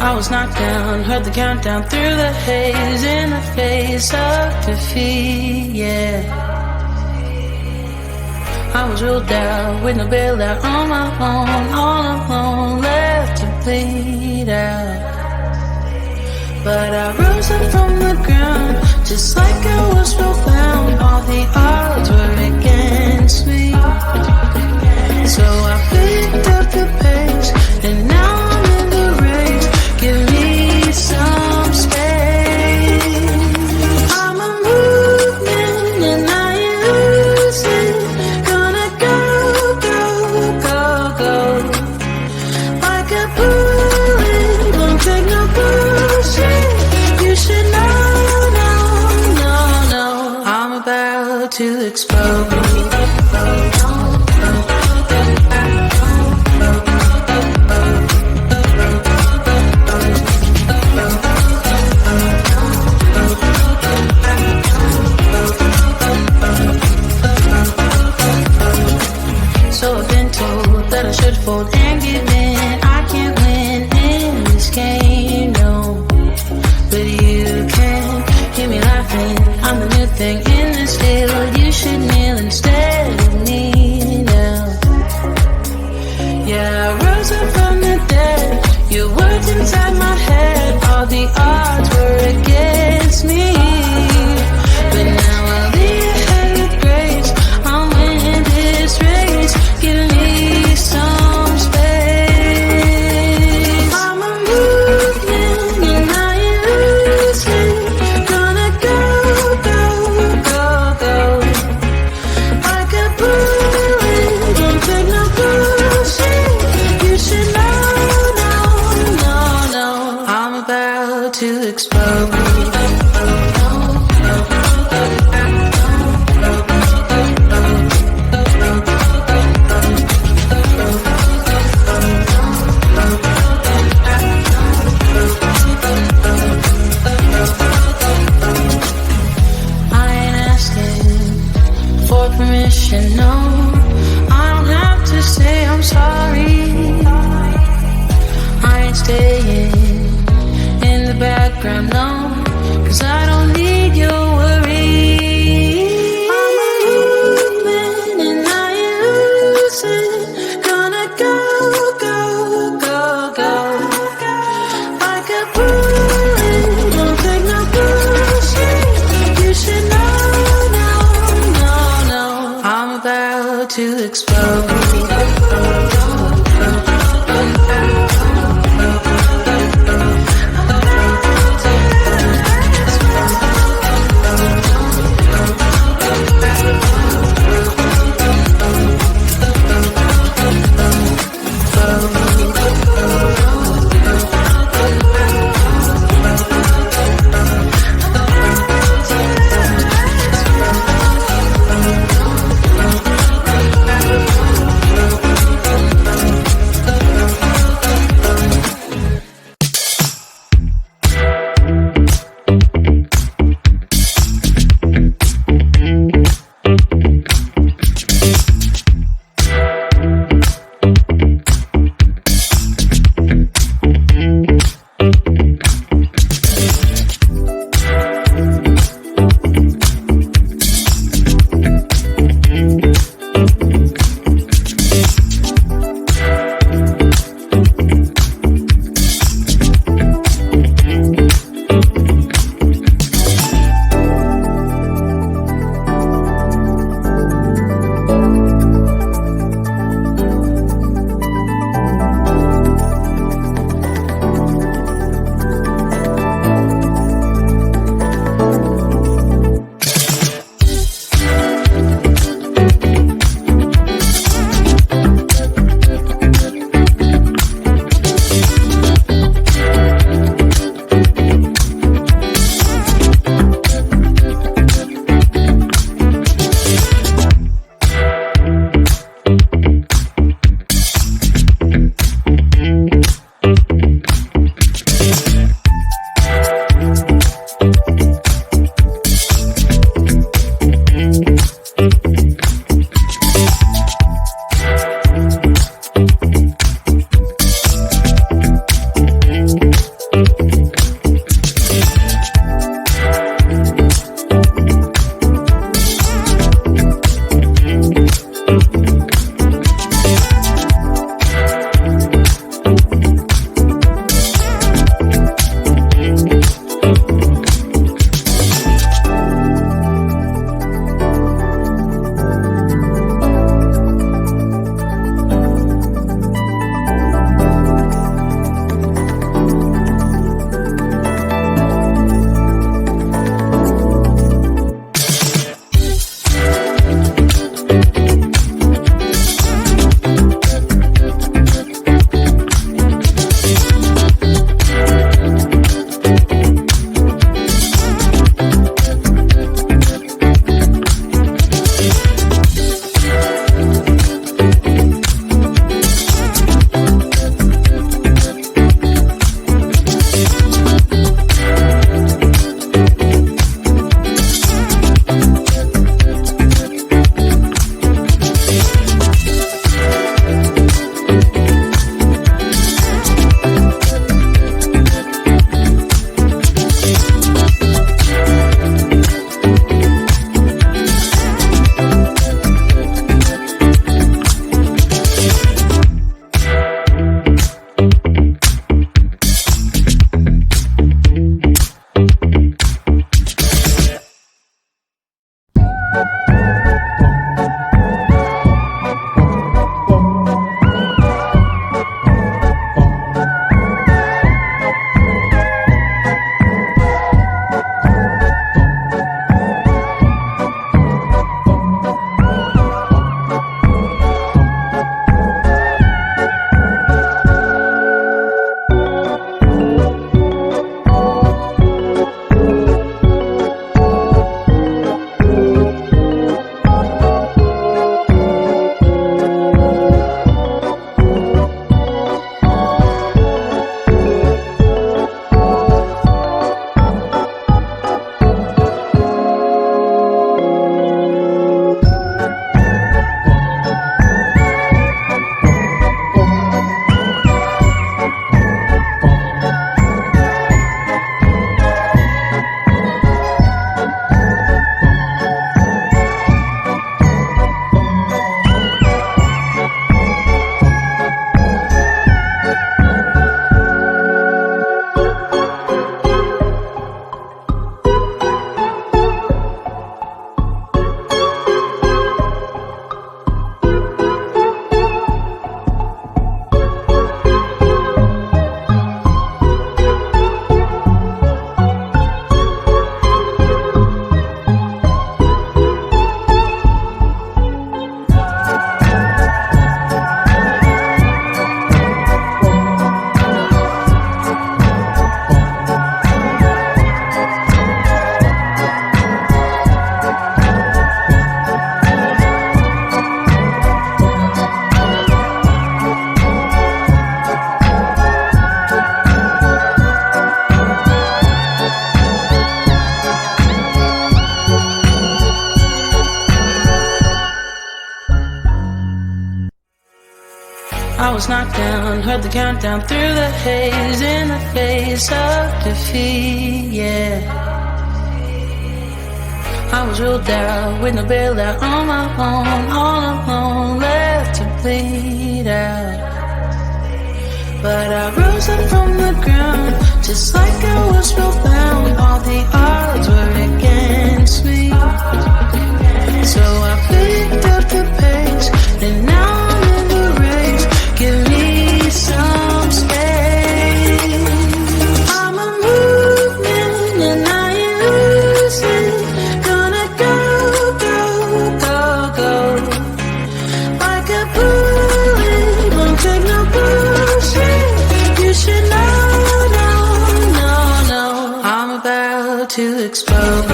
I was knocked down, heard the countdown through the haze, in the face of defeat, yeah. I was ruled out with no bailout, on my own, all alone, left to bleed out. But I rose up from the ground, just like I was profound. All the odds were against me, so I picked up the pace, and now I'm in the race. Give me some space. I'm a movement and I use it. Gonna go, go, go, go. Like a bullet, won't take no bullshit. You should know, no. I'm about to explode. So I've been told that I should fold and give in. I can't win in this game, no. But you can hear me laughing. I'm the new thing in this field. You should kneel instead of me now. Yeah, I rose up from the dead. Your words inside my head. All the odds were against me, but now I'll be ahead with grace. I'm winning this race. Give me some space. I'm a movement and I use it. Gonna go, go, go, go. Like a bullet, don't take no bullshit. You should know, no. I'm about to explode. Permission, no. I don't have to say I'm sorry. I ain't staying in the background, no. 'Cause I don't need your worry. I'm a movement and I use it. Gonna go, go, go, go. Like a bullet, don't take no bullshit. You should know. I'm about to explode. knocked down, heard the countdown through the haze, in the face of defeat, yeah. I was ruled out with no bailout, on my own, all alone, left to bleed out. But I rose up from the ground, just like I was spellbound. All the odds were against me, so I picked up the pace, and now I'm in the race. Give me some space. I'm a movement and I ain't losing. Gonna go, go, go, go. Like a bullet, won't take no bullshit. You should know, no, no, no. I'm about to explode.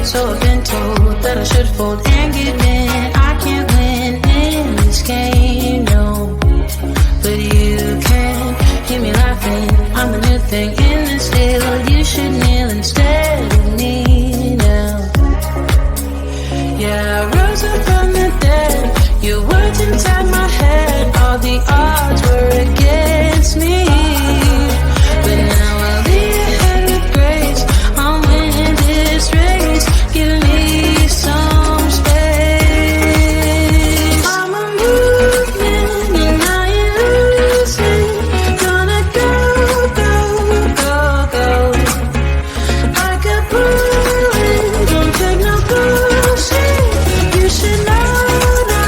So I've been told that I should fold and give in. I can't win in this game, no. But you can hear me laughing. I'm the new thing in this deal. You should kneel instead of me now. Yeah, I rose up from the dead. Your words inside my head. All the odds were against me, but now I'll lead ahead with grace. I'm winning this race. Give me some space. I'm a movement and I ain't losing. Gonna go, go, go, go. Like a bullet, don't take no bullshit. You should know, no,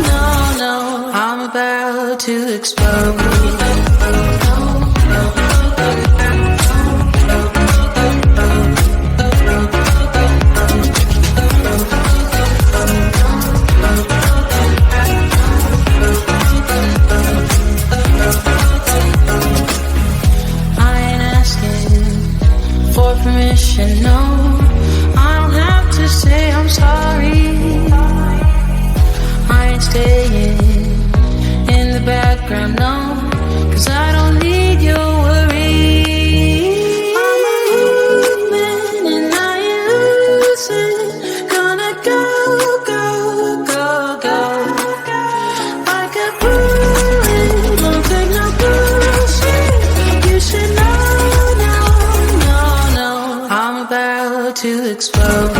no, no. I'm about to explode. Permission, no, I don't have to say I'm sorry. I ain't staying in the background, no, 'cause I don't need your worry. I'm a movement and I ain't losing. Gonna go, go, go, go. Like a bullet, won't take no bullshit. You should know, no, no, no. I'm about to explode.